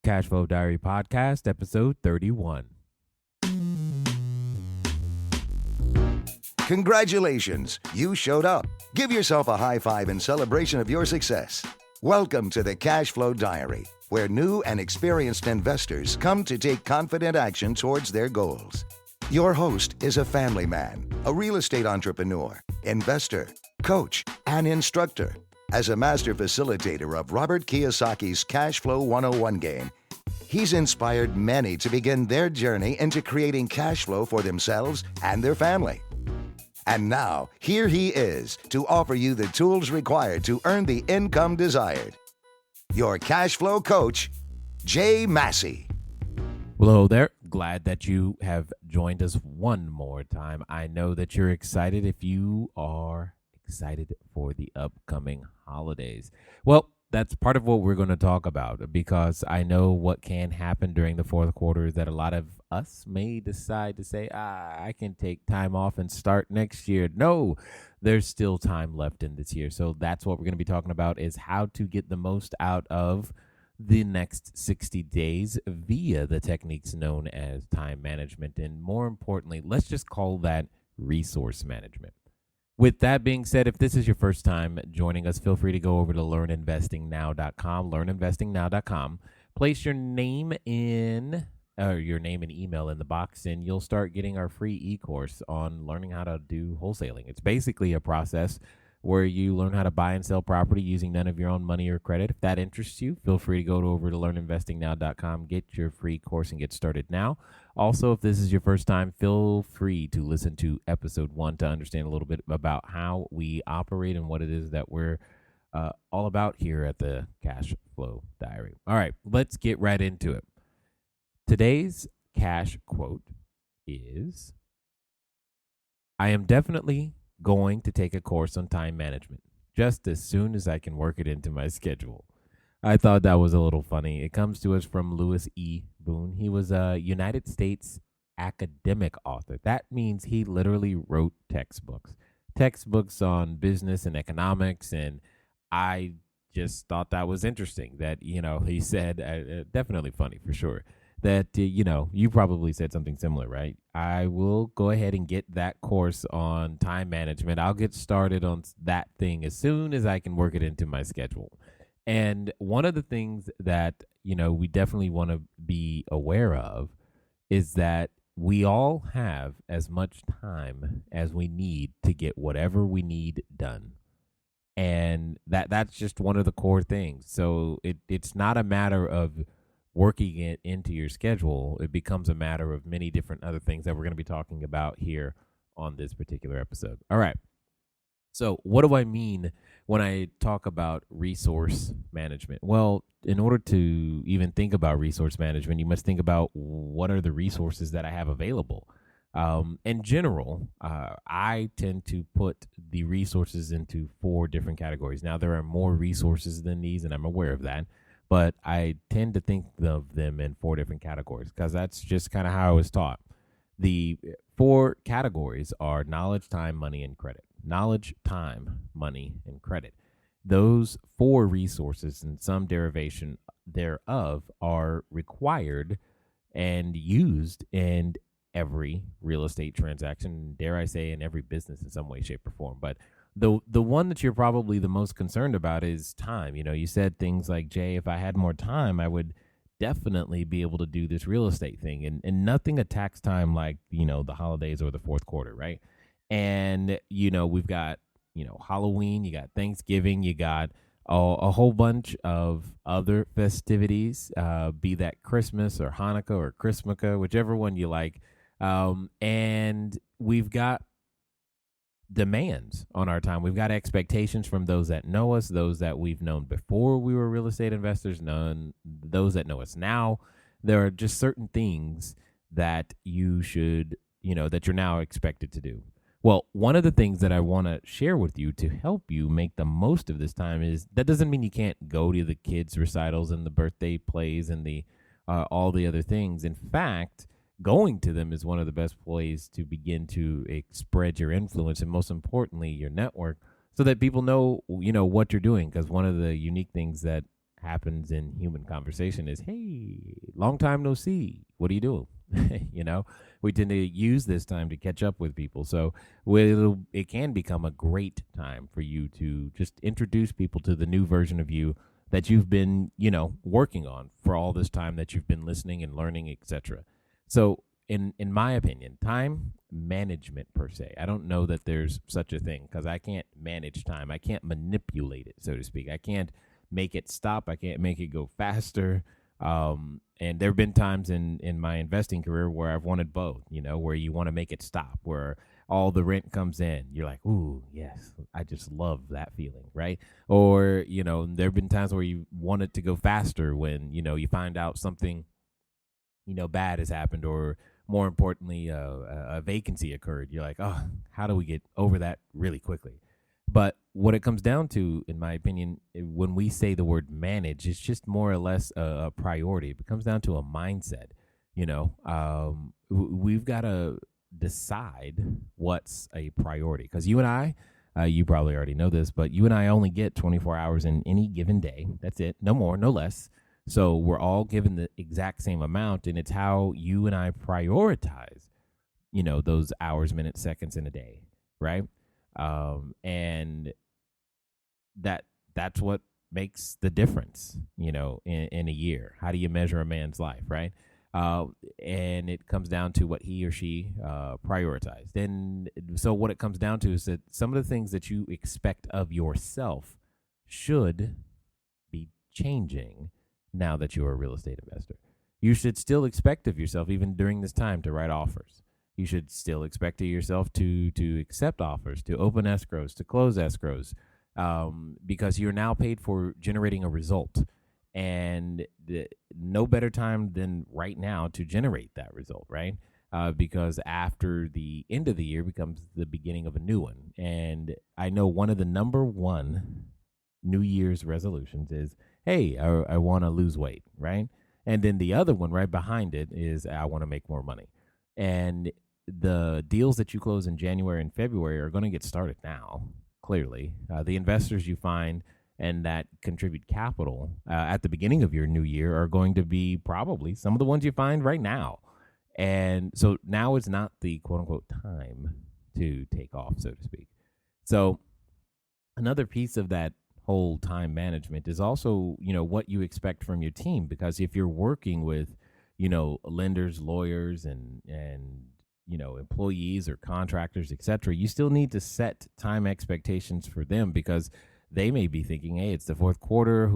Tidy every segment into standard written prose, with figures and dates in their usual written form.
Cash Flow Diary Podcast, episode 31. Congratulations, you showed up. Give yourself a high five in celebration of your success. Welcome to the Cash Flow Diary, where new and experienced investors come to take confident action towards their goals. Your host is a family man, a real estate entrepreneur, investor, coach, and instructor. As a master facilitator of Robert Kiyosaki's Cash Flow 101 game, he's inspired many to begin their journey into creating cash flow for themselves and their family. And now, here he is to offer you the tools required to earn the income desired. Your cash flow coach, Jay Massey. Hello there. Glad that you have joined us one more time. I know that you're excited if you are excited for the upcoming holidays. Well, that's part of what we're going to talk about, because I know what can happen during the fourth quarter is that a lot of us may decide to say, I can take time off and start next year. No, there's still time left in this year. So that's what we're going to be talking about, is how to get the most out of the next 60 days via the techniques known as time management. And more importantly, let's just call that resource management. With that being said, if this is your first time joining us, feel free to go over to learninvestingnow.com, learninvestingnow.com. Place your name and email in the box, and you'll start getting our free e-course on learning how to do wholesaling. It's basically a process where you learn how to buy and sell property using none of your own money or credit. If that interests you, feel free to go over to learninvestingnow.com, get your free course, and get started now. Also, if this is your first time, feel free to listen to episode 1 to understand a little bit about how we operate and what it is that we're all about here at the Cash Flow Diary. All right, let's get right into it. Today's cash quote is, I am definitely going to take a course on time management just as soon as I can work it into my schedule. I thought that was a little funny. It comes to us from Louis E. Boone. He was a United States academic author. That means he literally wrote textbooks on business and economics. And I just thought that was interesting that, he said, definitely funny for sure, that, you probably said something similar, right? I will go ahead and get that course on time management. I'll get started on that thing as soon as I can work it into my schedule. And one of the things that, we definitely want to be aware of is that we all have as much time as we need to get whatever we need done. And that's just one of the core things. So it's not a matter of working it into your schedule. It becomes a matter of many different other things that we're going to be talking about here on this particular episode. All right. So what do I mean when I talk about resource management? Well, in order to even think about resource management, you must think about what are the resources that I have available. In general, I tend to put the resources into 4 different categories. Now, there are more resources than these, and I'm aware of that, but I tend to think of them in 4 different categories because that's just kind of how I was taught. The 4 categories are knowledge, time, money, and credit. Knowledge, time, money, and credit. Those 4 resources and some derivation thereof are required and used in every real estate transaction, dare I say in every business in some way, shape, or form. But the one that you're probably the most concerned about is time. You said things like, Jay, if I had more time, I would definitely be able to do this real estate thing. And nothing attacks time like, the holidays or the fourth quarter, right? And, we've got, Halloween, you got Thanksgiving, you got a whole bunch of other festivities, be that Christmas or Hanukkah or Christmaka, whichever one you like. And we've got demands on our time. We've got expectations from those that know us, those that we've known before we were real estate investors, those that know us now. There are just certain things that you should, that you're now expected to do. Well, one of the things that I want to share with you to help you make the most of this time is that doesn't mean you can't go to the kids' recitals and the birthday plays and the all the other things. In fact, going to them is one of the best ways to begin to spread your influence and, most importantly, your network, so that people know, what you're doing. Because one of the unique things that happens in human conversation is, hey, long time no see. What are you doing? You know, we tend to use this time to catch up with people. So it can become a great time for you to just introduce people to the new version of you that you've been, working on for all this time that you've been listening and learning, etc. So in my opinion, time management per se, I don't know that there's such a thing because I can't manage time. I can't manipulate it, so to speak. I can't make it stop. I can't make it go faster. And there have been times in my investing career where I've wanted both, where you want to make it stop, where all the rent comes in. You're like, ooh, yes, I just love that feeling, right? Or, there have been times where you want it to go faster when, you find out something, bad has happened, or more importantly, a vacancy occurred. You're like, oh, how do we get over that really quickly? But what it comes down to, in my opinion, when we say the word manage, it's just more or less a priority. It comes down to a mindset. We've got to decide what's a priority, because you and I, you probably already know this, but you and I only get 24 hours in any given day. That's it. No more, no less. So we're all given the exact same amount, and it's how you and I prioritize, those hours, minutes, seconds in a day, right? And that's what makes the difference, in a year. How do you measure a man's life, right? And it comes down to what he or she prioritized. And so what it comes down to is that some of the things that you expect of yourself should be changing now that you're a real estate investor. You should still expect of yourself, even during this time, to write offers. You should still expect of yourself to accept offers, to open escrows, to close escrows, because you're now paid for generating a result. And no better time than right now to generate that result, right? Because after the end of the year becomes the beginning of a new one. And I know one of the number one New Year's resolutions is, hey, I want to lose weight, right? And then the other one right behind it is, I want to make more money. And the deals that you close in January and February are going to get started now, clearly. The investors you find and that contribute capital at the beginning of your new year are going to be probably some of the ones you find right now. And so now is not the quote unquote time to take off, so to speak. So another piece of that whole time management is also, what you expect from your team, because if you're working with, lenders, lawyers, and employees or contractors, etc., you still need to set time expectations for them, because they may be thinking, hey, it's the fourth quarter,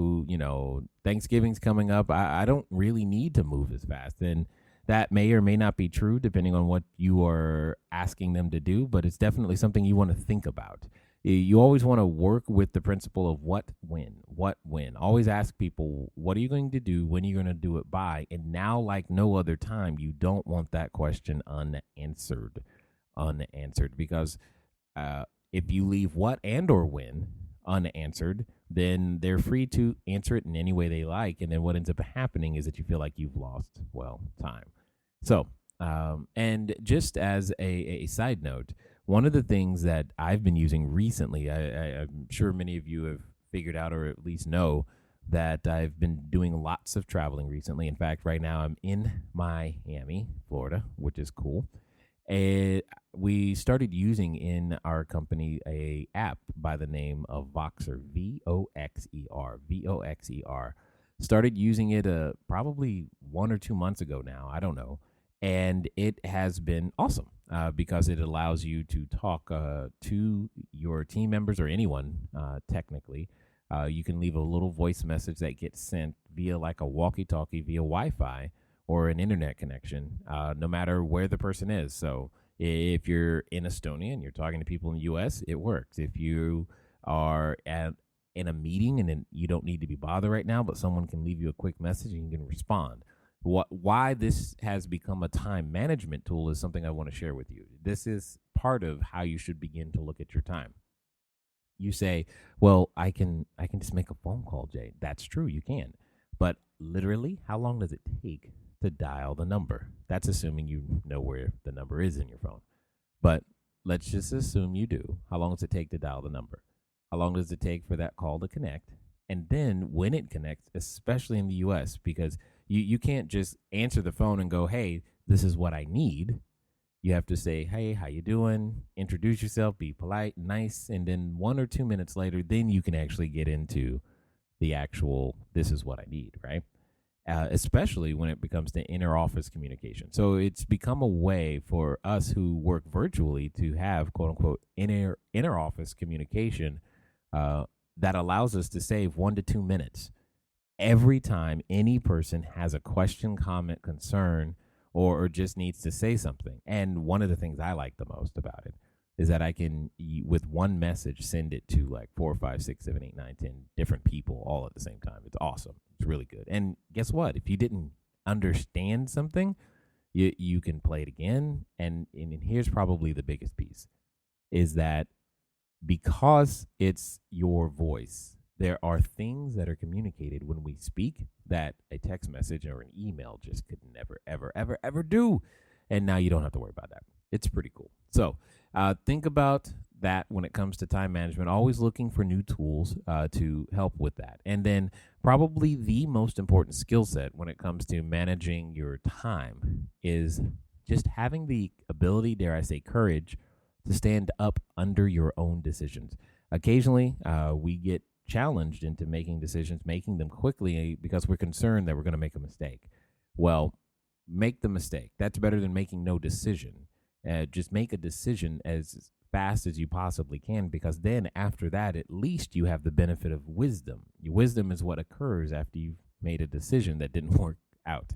Thanksgiving's coming up. I don't really need to move as fast. And that may or may not be true depending on what you are asking them to do, but it's definitely something you want to think about. You always want to work with the principle of what, when. Always ask people, what are you going to do? When are you going to do it by? And now, like no other time, you don't want that question unanswered, because if you leave what and or when unanswered, then they're free to answer it in any way they like. And then what ends up happening is that you feel like you've lost, time. So, and just as a side note, one of the things that I've been using recently, I'm sure many of you have figured out, or at least know, that I've been doing lots of traveling recently. In fact, right now I'm in Miami, Florida, which is cool. And we started using in our company a app by the name of Voxer, Voxer. Started using it probably 1 or 2 months ago now. I don't know. And it has been awesome because it allows you to talk to your team members or anyone, technically. You can leave a little voice message that gets sent via like a walkie-talkie via Wi-Fi or an internet connection, no matter where the person is. So if you're in Estonia and you're talking to people in the U.S., it works. If you are in a meeting and then you don't need to be bothered right now, but someone can leave you a quick message and you can respond. Why this has become a time management tool is something I want to share with you. This is part of how you should begin to look at your time. You say, well, I can just make a phone call, Jay. That's true, you can. But literally, how long does it take to dial the number? That's assuming you know where the number is in your phone. But let's just assume you do. How long does it take to dial the number? How long does it take for that call to connect? And then when it connects, especially in the US, because you can't just answer the phone and go, hey, this is what I need. You have to say, hey, how you doing? Introduce yourself, be polite, nice, and then 1 or 2 minutes later, then you can actually get into the actual, this is what I need, right? Especially when it becomes to inner office communication. So it's become a way for us who work virtually to have quote unquote inner office communication that allows us to save 1 to 2 minutes every time any person has a question, comment, concern, or just needs to say something. And one of the things I like the most about it is that I can, with one message, send it to like 4, 5, 6, 7, 8, 9, 10 different people all at the same time. It's awesome. It's really good. And guess what? If you didn't understand something, you can play it again. And here's probably the biggest piece is that because it's your voice, there are things that are communicated when we speak that a text message or an email just could never, ever, ever, ever do. And now you don't have to worry about that. It's pretty cool. So think about that when it comes to time management, always looking for new tools to help with that. And then probably the most important skill set when it comes to managing your time is just having the ability, dare I say, courage to stand up under your own decisions. Occasionally, we get challenged into making decisions, making them quickly because we're concerned that we're going to make a mistake. Well, make the mistake. That's better than making no decision. Just make a decision as fast as you possibly can, because then after that, at least you have the benefit of wisdom. Your wisdom is what occurs after you've made a decision that didn't work out.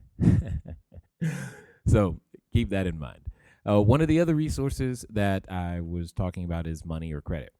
So keep that in mind. One of the other resources that I was talking about is money or credit.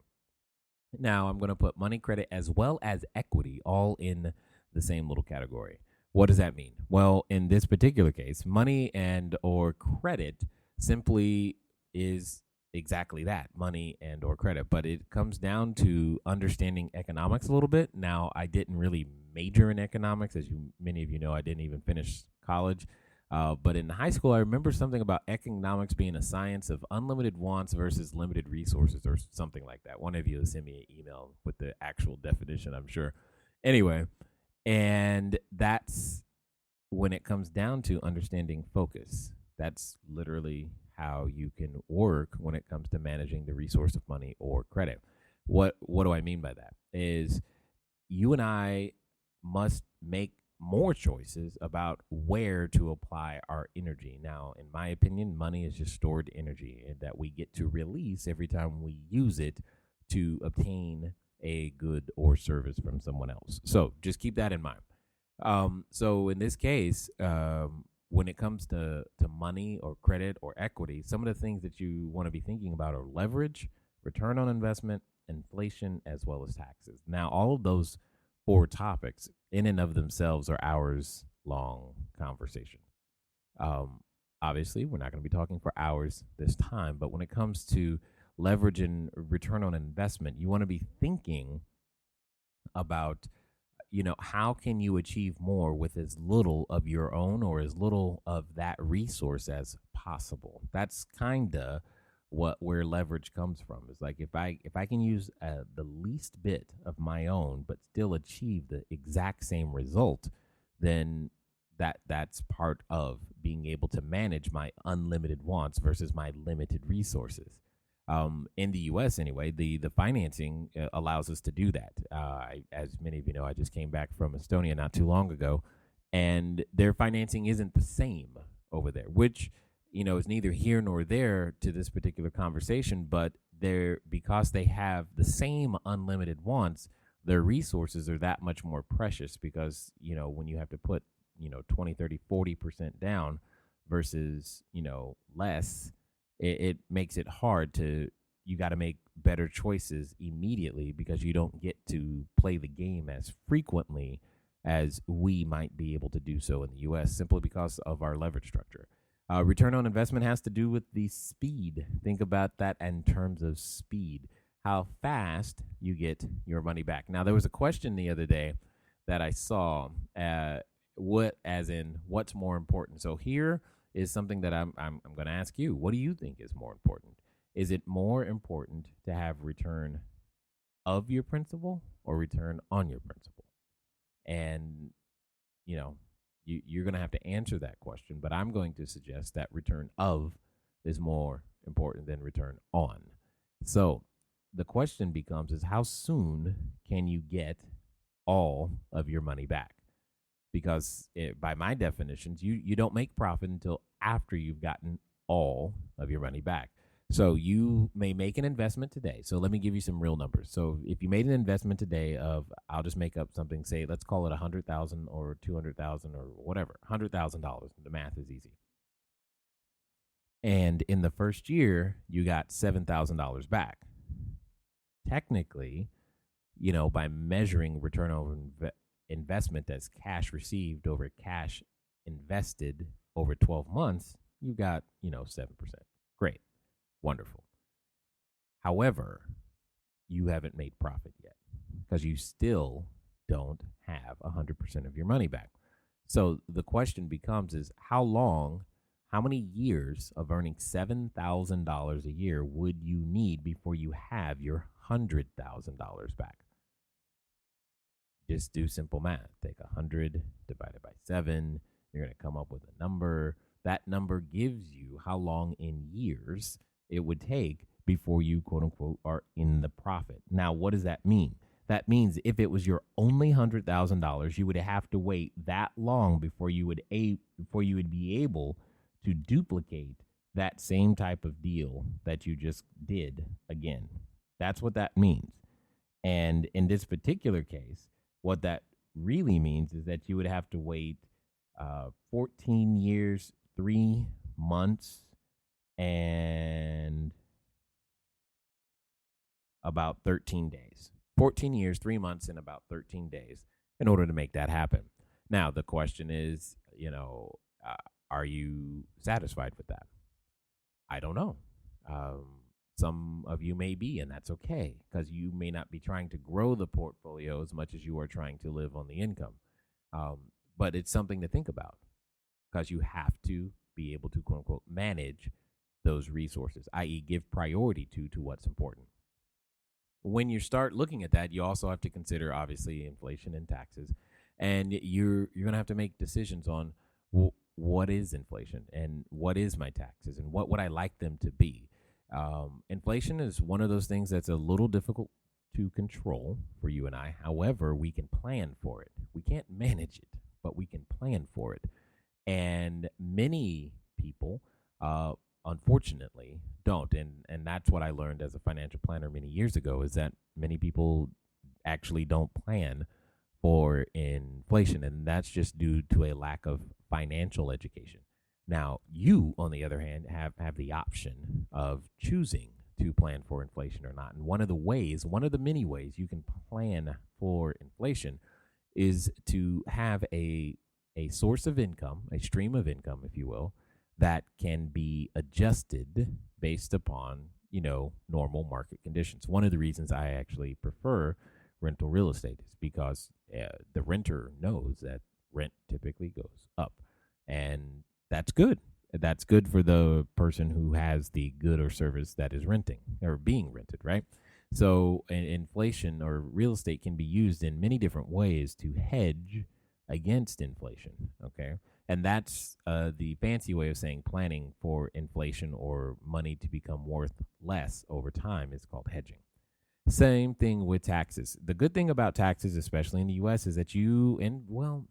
Now, I'm going to put money, credit, as well as equity all in the same little category. What does that mean? Well, in this particular case, money and or credit simply is exactly that, money and or credit. But it comes down to understanding economics a little bit. Now, I didn't really major in economics. As many of you know, I didn't even finish college. But in high school, I remember something about economics being a science of unlimited wants versus limited resources or something like that. One of you will send me an email with the actual definition, I'm sure. Anyway, and that's when it comes down to understanding focus. That's literally how you can work when it comes to managing the resource of money or credit. What do I mean by that? Is you and I must make more choices about where to apply our energy. Now, in my opinion, money is just stored energy that we get to release every time we use it to obtain a good or service from someone else. So just keep that in mind. So in this case, when it comes to money or credit or equity, some of the things that you want to be thinking about are leverage, return on investment, inflation, as well as taxes. Now, all of those 4 topics in and of themselves are hours long conversation. Obviously, we're not going to be talking for hours this time, but when it comes to leverage and return on investment, you want to be thinking about, how can you achieve more with as little of your own or as little of that resource as possible. That's kind of where leverage comes from. It's like if I can use the least bit of my own but still achieve the exact same result, then that's part of being able to manage my unlimited wants versus my limited resources. In the U.S. anyway, the financing allows us to do that. As many of you know, I just came back from Estonia not too long ago, and their financing isn't the same over there, which is neither here nor there to this particular conversation, but because they have the same unlimited wants, their resources are that much more precious because, when you have to put, 20, 30, 40% down versus, less, it makes it hard you got to make better choices immediately because you don't get to play the game as frequently as we might be able to do so in the U.S. simply because of our leverage structure. Return on investment has to do with the speed. Think about that in terms of speed, how fast you get your money back. Now, there was a question the other day that I saw, what's more important? So here is something that I'm going to ask you. What do you think is more important? Is it more important to have return of your principal or return on your principal? And, you know, you're going to have to answer that question. But I'm going to suggest that return of is more important than return on. So the question becomes is how soon can you get all of your money back? Because by my definitions, you don't make profit until after you've gotten all of your money back. So you may make an investment today. So let me give you some real numbers. So if you made an investment today of, I'll just make up something, say, let's call it 100,000 or 200,000 or whatever, $100,000. The math is easy. And in the first year, you got $7,000 back. Technically, by measuring return over investment as cash received over cash invested over 12 months, you got, 7%. Great. Wonderful. However, you haven't made profit yet because you still don't have 100% of your money back. So the question becomes is how many years of earning $7,000 a year would you need before you have your $100,000 back? Just do simple math. Take 100 divided by 7. You're going to come up with a number. That number gives you how long in years it would take before you, quote unquote, are in the profit. Now, what does that mean? That means if it was your only $100,000, you would have to wait that long before you would be able to duplicate that same type of deal that you just did again. That's what that means. And in this particular case, what that really means is that you would have to wait 14 years, 3 months, and about 13 days. 14 years, 3 months, and about 13 days in order to make that happen. Now, the question is, are you satisfied with that? I don't know. Some of you may be, and that's okay, because you may not be trying to grow the portfolio as much as you are trying to live on the income. But it's something to think about because you have to be able to, quote unquote, manage those resources, i.e. give priority to what's important. When you start looking at that, you also have to consider, obviously, inflation and taxes. And you're going to have to make decisions on what is inflation and what is my taxes and what would I like them to be. Inflation is one of those things that's a little difficult to control for you and I. However, we can plan for it. We can't manage it, but we can plan for it. And many people, unfortunately, don't. And that's what I learned as a financial planner many years ago, is that many people actually don't plan for inflation. And that's just due to a lack of financial education. Now, you, on the other hand, have the option of choosing to plan for inflation or not. And one of the many ways you can plan for inflation is to have a source of income, a stream of income, if you will, that can be adjusted based upon, normal market conditions. One of the reasons I actually prefer rental real estate is because the renter knows that rent typically goes up. And that's good. That's good for the person who has the good or service that is renting or being rented, right? So inflation or real estate can be used in many different ways to hedge against inflation, okay? And that's the fancy way of saying planning for inflation or money to become worth less over time is called hedging. Same thing with taxes. The good thing about taxes, especially in the U.S., is that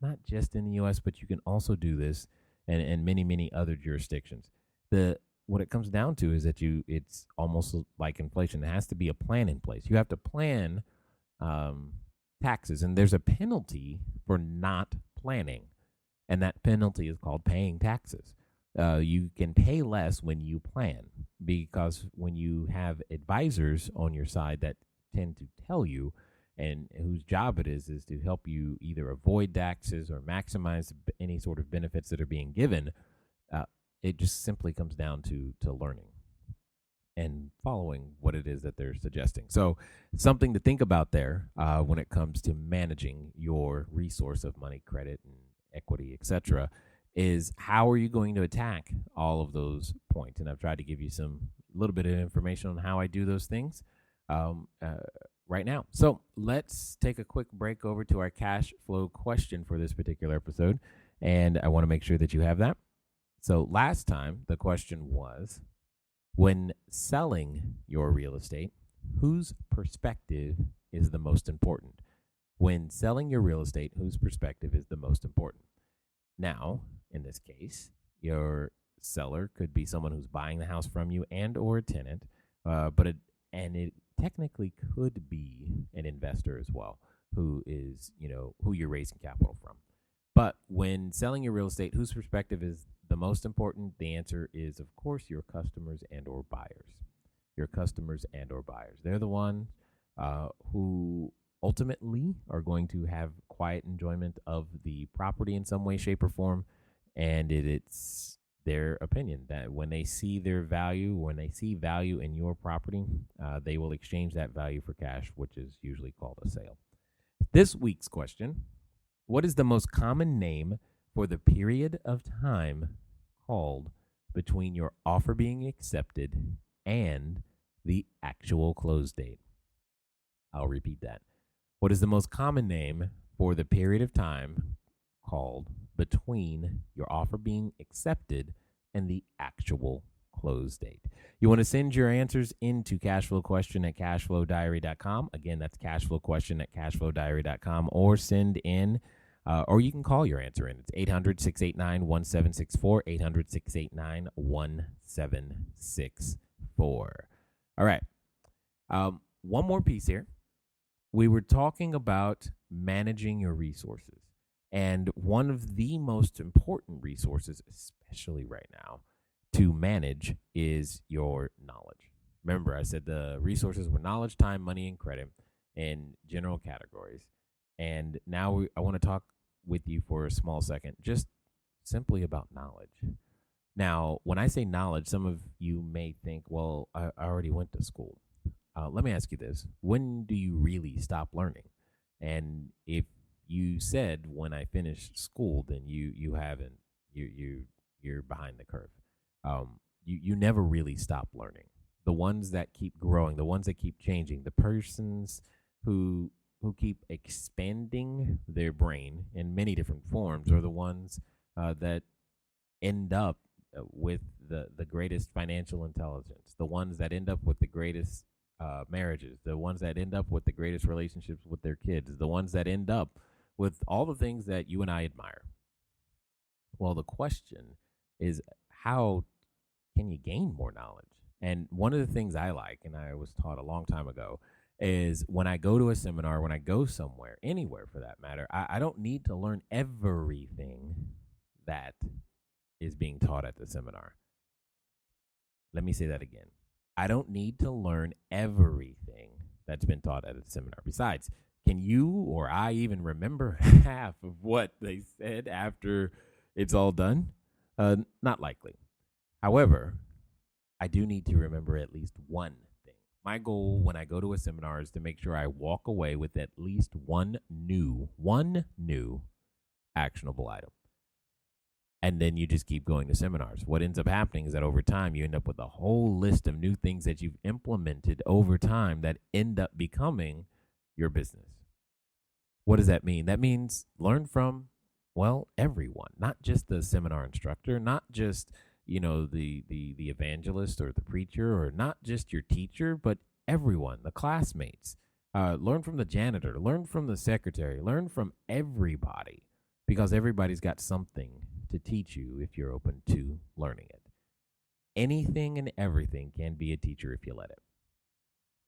not just in the U.S., but you can also do this and many, many other jurisdictions. What it comes down to is that it's almost like inflation. It has to be a plan in place. You have to plan taxes, and there's a penalty for not planning, and that penalty is called paying taxes. You can pay less when you plan, because when you have advisors on your side that tend to tell you and whose job it is to help you either avoid taxes or maximize any sort of benefits that are being given, it just simply comes down to learning and following what it is that they're suggesting. So something to think about there when it comes to managing your resource of money, credit, and equity, etc., is how are you going to attack all of those points? And I've tried to give you a little bit of information on how I do those things. right now. So let's take a quick break over to our cash flow question for this particular episode. And I want to make sure that you have that. So last time, the question was, when selling your real estate, whose perspective is the most important? When selling your real estate, whose perspective is the most important? Now, in this case, your seller could be someone who's buying the house from you and or a tenant, it technically could be an investor as well, who is, who you're raising capital from. But when selling your real estate, whose perspective is the most important? The answer is, of course, your customers and or buyers. Your customers and or buyers. They're the ones who ultimately are going to have quiet enjoyment of the property in some way, shape, or form. And it's their opinion that when they see when they see value in your property, they will exchange that value for cash, which is usually called a sale. This week's question: what is the most common name for the period of time called between your offer being accepted and the actual close date? I'll repeat that. What is the most common name for the period of time called between your offer being accepted and the actual close date? You want to send your answers into cashflowquestion@cashflowdiary.com. Again, that's cashflowquestion@cashflowdiary.com, or send in, or you can call your answer in. It's 800-689-1764, 800-689-1764. All right. One more piece here. We were talking about managing your resources. And one of the most important resources, especially right now, to manage is your knowledge. Remember, I said the resources were knowledge, time, money, and credit in general categories. And now I want to talk with you for a small second, just simply about knowledge. Now, when I say knowledge, some of you may think, well, I already went to school. Let me ask you this. When do you really stop learning? And if you said when I finished school, then you haven't. You're behind the curve. You never really stop learning. The ones that keep growing, the ones that keep changing, the persons who keep expanding their brain in many different forms are the ones that end up with the greatest financial intelligence, the ones that end up with the greatest marriages, the ones that end up with the greatest relationships with their kids, the ones that end up with all the things that you and I admire. Well, the question is, how can you gain more knowledge? And one of the things I like, and I was taught a long time ago, is when I go to a seminar, when I go somewhere, anywhere for that matter, I don't need to learn everything that is being taught at the seminar. Let me say that again. I don't need to learn everything that's been taught at a seminar. Besides, can you or I even remember half of what they said after it's all done? Not likely. However, I do need to remember at least one thing. My goal when I go to a seminar is to make sure I walk away with at least one new actionable item. And then you just keep going to seminars. What ends up happening is that over time, you end up with a whole list of new things that you've implemented over time that end up becoming your business. What does that mean? That means learn from, well, everyone, not just the seminar instructor, not just, the evangelist or the preacher, or not just your teacher, but everyone, the classmates. Learn from the janitor, learn from the secretary, learn from everybody, because everybody's got something to teach you if you're open to learning it. Anything and everything can be a teacher if you let it.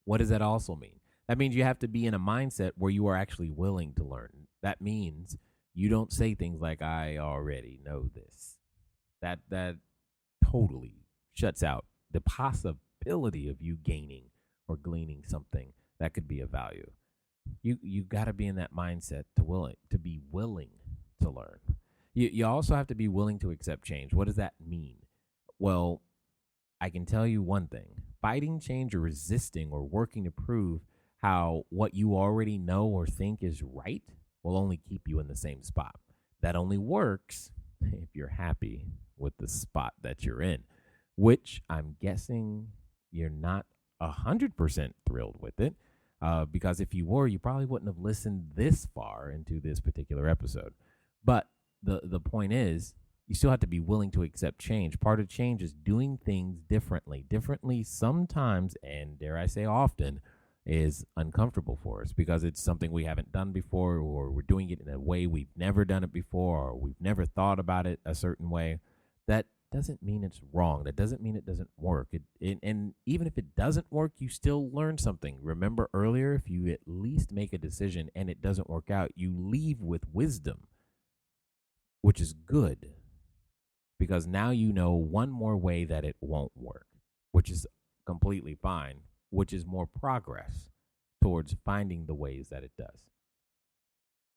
What does that also mean? That means you have to be in a mindset where you are actually willing to learn. That means you don't say things like, I already know this. That totally shuts out the possibility of you gaining or gleaning something that could be of value. You got to be in that mindset to be willing to learn. You also have to be willing to accept change. What does that mean? Well, I can tell you one thing. Fighting change or resisting or working to prove how what you already know or think is right will only keep you in the same spot. That only works if you're happy with the spot that you're in, which I'm guessing you're not 100% thrilled with it. Because if you were, you probably wouldn't have listened this far into this particular episode. But the point is, you still have to be willing to accept change. Part of change is doing things differently. Differently sometimes, and dare I say often, is uncomfortable for us because it's something we haven't done before, or we're doing it in a way we've never done it before, or we've never thought about it a certain way. That doesn't mean it's wrong. That doesn't mean it doesn't work. And even if it doesn't work, you still learn something. Remember earlier, if you at least make a decision and it doesn't work out, you leave with wisdom, which is good because now you know one more way that it won't work, which is completely fine, which is more progress towards finding the ways that it does.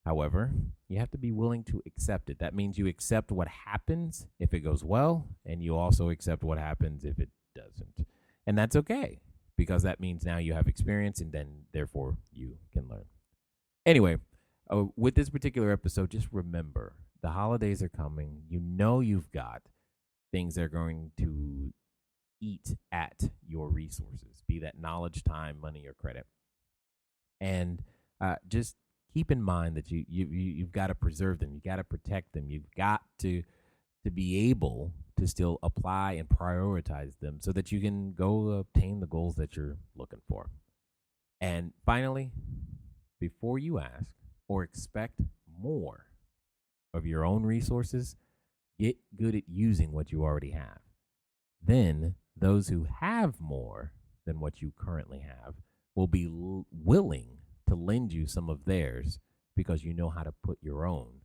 However, you have to be willing to accept it. That means you accept what happens if it goes well, and you also accept what happens if it doesn't. And that's okay, because that means now you have experience, and then therefore you can learn. Anyway, with this particular episode, just remember, the holidays are coming. You know you've got things that are going to eat at your resources, be that knowledge, time, money, or credit. And just keep in mind that you've got to preserve them. You got to protect them. You've got to be able to still apply and prioritize them so that you can go obtain the goals that you're looking for. And finally, before you ask or expect more of your own resources, get good at using what you already have. Then those who have more than what you currently have will be willing to lend you some of theirs because you know how to put your own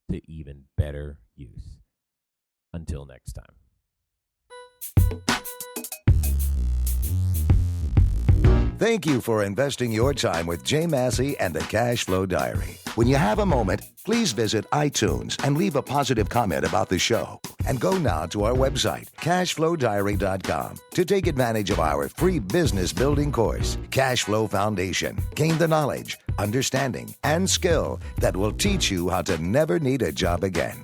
to even better use. Until next time. Thank you for investing your time with Jay Massey and the Cash Flow Diary. When you have a moment, please visit iTunes and leave a positive comment about the show. And go now to our website, cashflowdiary.com, to take advantage of our free business building course, Cash Flow Foundation. Gain the knowledge, understanding, and skill that will teach you how to never need a job again.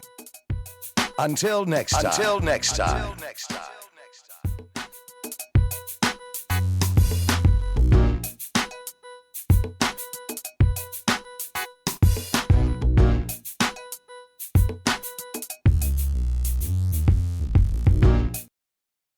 Until next time.